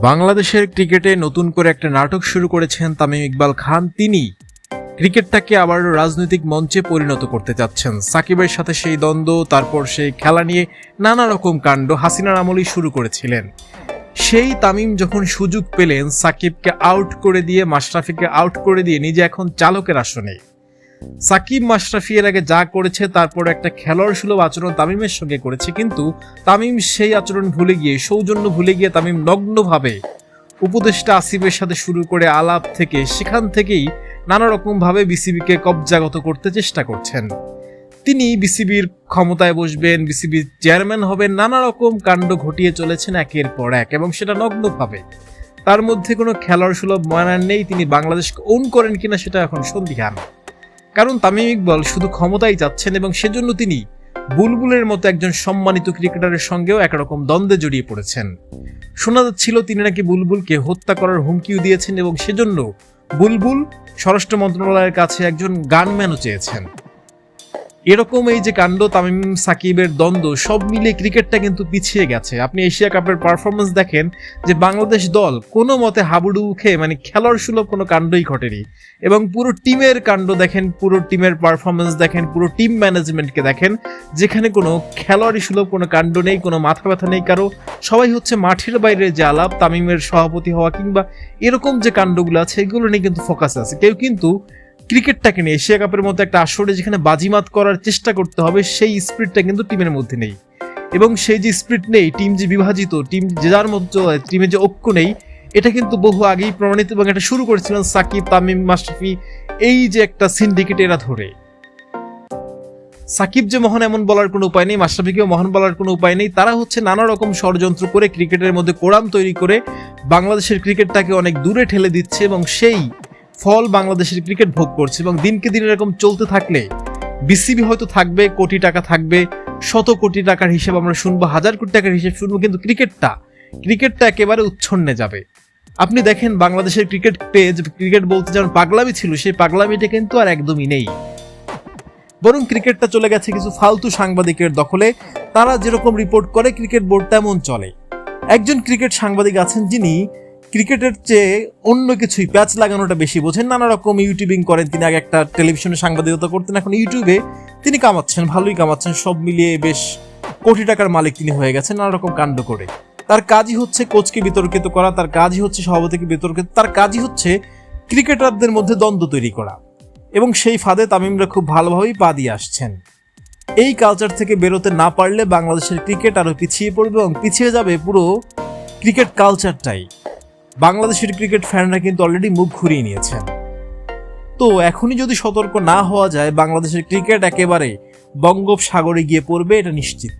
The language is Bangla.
বাংলাদেশের ক্রিকেটে নতুন করে একটা নাটক শুরু করেছেন তামিম ইকবাল খান। তিনি ক্রিকেটটাকে আবারও রাজনৈতিক মঞ্চে পরিণত করতে চাচ্ছেন। সাকিবের সাথে সেই দ্বন্দ্ব, তারপর সেই খেলা নিয়ে নানা রকম কাণ্ড হাসিনার আমলেই শুরু করেছিলেন। সেই তামিম যখন সুযোগ পেলেন সাকিবকে আউট করে দিয়ে, মাশরাফিকে আউট করে দিয়ে নিজে এখন চালকের আসনে। সাকিব মাশরাফি এর আগে যা করেছে তারপর একটা খেলোয়াড় সুলভ আচরণ তামিমের সঙ্গে করেছে, কিন্তু তামিম সেই আচরণ ভুলে গিয়ে, সৌজন্য ভুলে গিয়ে তামিম নগ্নভাবে উপদেষ্টা আসিফের সাথে শুরু করে আলাপ থেকে সেখান থেকেই নানা রকম ভাবে বিসিবিকে কবজাগত করতে চেষ্টা করছেন। তিনি বিসিবির ক্ষমতায় বসবেন, বিসিবির চেয়ারম্যান হবেন, নানা রকম কাণ্ড ঘটিয়ে চলেছেন একের পর এক, এবং সেটা নগ্নভাবে। তার মধ্যে কোনো খেলোয়াড় সুলভ ময়নার নেই। তিনি বাংলাদেশকে ওন করেন কিনা সেটা এখন সন্দিহান, কারণ তামিম ইকবাল শুধু ক্ষমতাই চাচ্ছেন এবং সেজন্য তিনি বুলবুলের মতো একজন সম্মানিত ক্রিকেটারের সঙ্গেও একরকম দ্বন্দ্বে জড়িয়ে পড়েছেন। শোনা যাচ্ছিল তিনি নাকি বুলবুলকে হত্যা করার হুমকিও দিয়েছেন এবং সেজন্য বুলবুল স্বরাষ্ট্র মন্ত্রণালয়ের কাছে একজন গানম্যানও চেয়েছেন। এরকম এই যে কাণ্ড, তামিম সাকিবের দ্বন্দ্ব, সব মিলিয়ে ক্রিকেটটা কিন্তু পিছিয়ে গেছে। আপনি এশিয়া কাপের পারফরমেন্স দেখেন যে বাংলাদেশ দল কোনো মতে হাবুডুবু খেয়ে, খেলোয়াড় সুলভ কোনো কাণ্ডই ঘটেনি, এবং পুরো টিমের কাণ্ড দেখেন, পুরো টিমের পারফরমেন্স দেখেন, পুরো টিম ম্যানেজমেন্টকে দেখেন, যেখানে কোনো খেলোয়াড়ই সুলভ কোনো কাণ্ড নেই, কোনো মাথা ব্যথা নেই কারো। সবাই হচ্ছে মাঠের বাইরে যে আলাপ, তামিমের সভাপতি হওয়া কিংবা এরকম যে কাণ্ডগুলো আছে এগুলো নিয়ে কিন্তু ফোকাস আছে। কেউ কিন্তু ক্রিকেটটাকে নিয়ে, এশিয়া কাপের মতো একটা আসরে যেখানে বাজিমাত করার চেষ্টা করতে হবে, সেই স্পিরিটটা কিন্তু টিমের মধ্যে নেই। এবং সেই যে স্পিরিট নেই, টিম যে বিভাজিত, টিম যে যার মতো, টিমের যে ঐক্য নেই, এটা কিন্তু বহু আগেই প্রমাণিত, এবং এটা শুরু করেছিলেন সাকিব, তামিম, মাশরাফি, এই যে একটা সিন্ডিকেট এরা ধরে। সাকিব যে মহান এমন বলার কোনো উপায় নেই, মাশরাফিকেও মহান বলার কোনো উপায় নেই। তারা হচ্ছে নানা রকম ষড়যন্ত্র করে ক্রিকেটের মধ্যে কোড়াম তৈরি করে বাংলাদেশের ক্রিকেটটাকে অনেক দূরে ঠেলে দিচ্ছে, এবং সেই ফল বাংলাদেশের ক্রিকেট ভোগ করছে। এবং দিনকে দিন এরকম চলতে থাকলে বিসিবি হয়তো থাকবে, কোটি টাকা থাকবে, শত কোটি টাকার হিসেব আমরা শুনবো, হাজার কোটি টাকার হিসেব শুনবো, কিন্তু ক্রিকেটটা একেবারে উচ্ছন্নে যাবে। আপনি দেখেন বাংলাদেশের ক্রিকেট পেজ, ক্রিকেট বলতে যেমন পাগলামি ছিল, সেই পাগলামিটা কিন্তু আর একদমই নেই, বরং ক্রিকেটটা চলে গেছে কিছু ফালতু সাংবাদিকের দখলে। তারা যেরকম রিপোর্ট করে ক্রিকেট বোর্ড তেমন চলে। একজন ক্রিকেট সাংবাদিক আছেন যিনি ক্রিকেটের চেয়ে অন্য কিছুই, প্যাচ লাগানোটা বেশি বোঝেন, নানা রকম ইউটিউবিং করেন। তিনি আগে একটা টেলিভিশনে সাংবাদিকতা করতেন, এখন ইউটিউবে তিনি কামাচ্ছেন, ভালোই কামাচ্ছেন। সব মিলিয়ে বেশ কোটি টাকার মালিক তিনি হয়ে গেছেন নানা রকম কাণ্ড করে। তার কাজই হচ্ছে কোচকে বিতর্কিত করা, তার কাজই হচ্ছে সভাপতিকে বিতর্কিত, তার কাজই হচ্ছে ক্রিকেটারদের মধ্যে দ্বন্দ্ব তৈরি করা, এবং সেই ফাঁদে তামিমরা খুব ভালোভাবেই পা দিয়ে আসছেন। এই কালচার থেকে বেরোতে না পারলে বাংলাদেশের ক্রিকেট আরো পিছিয়ে পড়বে, এবং পিছিয়ে যাবে পুরো ক্রিকেট কালচারটাই। বাংলাদেশের ক্রিকেট ফ্যানরা কিন্তু অলরেডি মুখ ঘুরিয়ে নিয়েছেন। তো এখনই যদি সতর্ক না হওয়া যায়, বাংলাদেশের ক্রিকেট একেবারে বঙ্গোপসাগরে গিয়ে পড়বে, এটা নিশ্চিত।